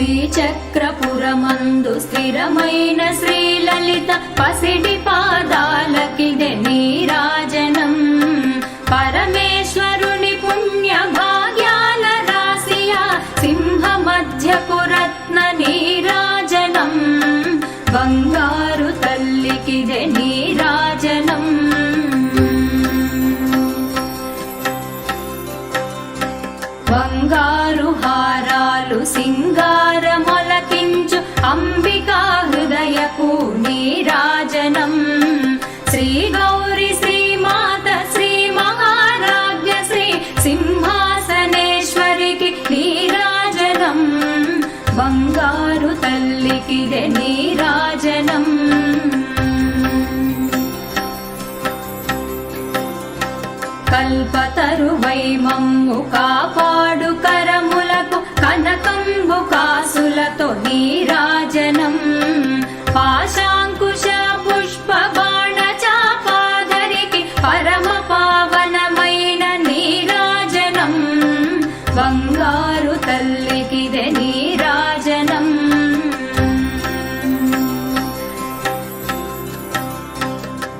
శ్రీచక్రపురమందు స్థిరమైన శ్రీలలిత పసిడి పాదాలకిదే నీరాజనం. పరమేశ్వరుని పుణ్య భాగ్యాల రాశియా సింహ మధ్యపు రత్న నీరాజనం. బంగారు తల్లికిదే నీరాజనం. బంగారు హారాలు సింగారమొలకించు అంబికా హృదయపు నీరాజనం. శ్రీ గౌరి శ్రీమాత శ్రీ మహారాజ్య శ్రీ సింహాసనేశ్వరికి నీరాజనం. బంగారు తల్లికిదే నీరాజనం. కల్పతరువై మమ్ము కాపాడు కరములకు కనకంబు కాసులతో నీరాజనం. పాశాంకుశ పుష్ప బాణ చాపాధరికి పరమ పావనమైన నీరాజనం. బంగారు తల్లికిదే నీరాజనం.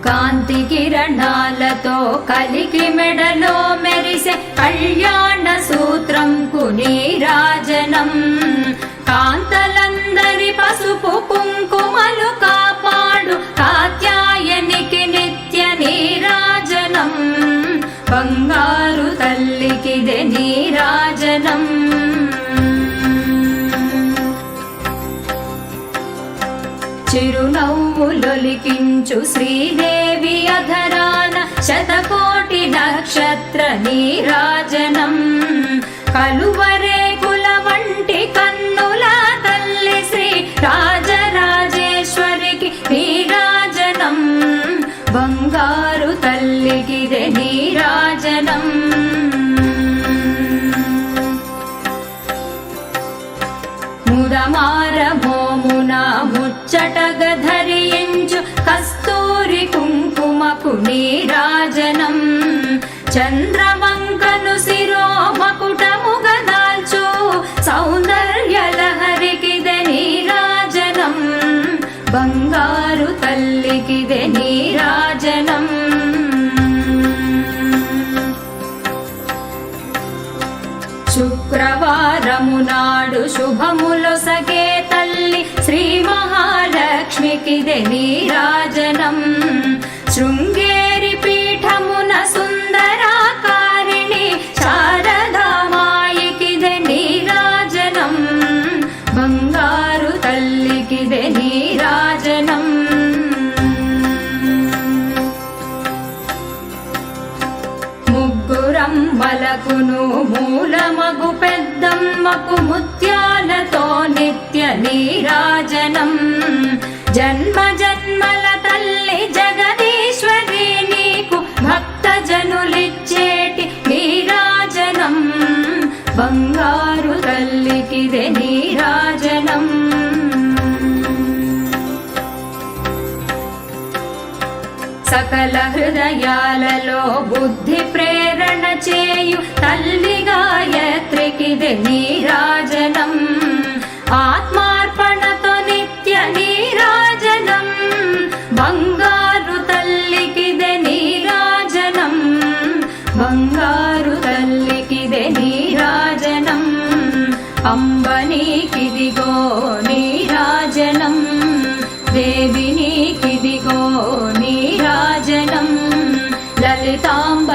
కాంతి కిరణాలతో కలికి మెడలో మెరిసే కళ్యాణ సూత్రంకు నీరాజనం. కాంతలందరి పసుపు కుంకుమలు కాపాడు కాత్యాయనికి నిత్య నీరాజనం. బంగారు తల్లికిదే నీరాజనం. చిరునవ్వులొలికించు శ్రీదేవి అధరాన శతకోటి నక్షత్ర నీరాజనం. కలువరేకుల వంటి కన్నుల తల్లి శ్రీ రాజరాజేశ్వరికి నీరాజనం. బంగారు తల్లికిదే నీరాజనం. ముదమార మోమున ముచ్చటగ ధరించు కస్తూరి కుంకుమకు నీరాజనం. చంద్రవంకను శిరోమకుటముగ దాల్చు సౌందర్యలహరికిదే నీరాజనం. బంగారు తల్లికిదే నీరాజనం. శుక్రవారము నాడు శుభములొసగే తల్లి శ్రీ మహాలక్ష్మికిదే నీరాజనం. శృంగేరి పీఠమున సుందరాకారిణి శారదామాయికిదే నీరాజనం. బంగారు తల్లికిదే నీరాజనం. ముగ్గురమ్మలకును మూలమగు పెద్దమ్మకు ముత్యాలతో నిత్య నీరాజనం. జన్మ జన్మల తల్లి జగదీశ్వరి నీకు భక్తజనులిచ్చేటి నీరాజనం. బంగారు తల్లికిదే నీరాజనం. సకల హృదయాలలో బుద్ధి ప్రేరణ చేయు తల్లి గాయత్రికిదే నీరాజనం. ఆత్మార్పణతో నిత్య నీరాజనం. బంగారు తల్లికిదే నీరాజనం. బంగారు తల్లికిదే నీరాజనం. అంబనీకిదిగో నీరాజనం. దేవి నీకిదిగో నీరాజనం. లలితాంబ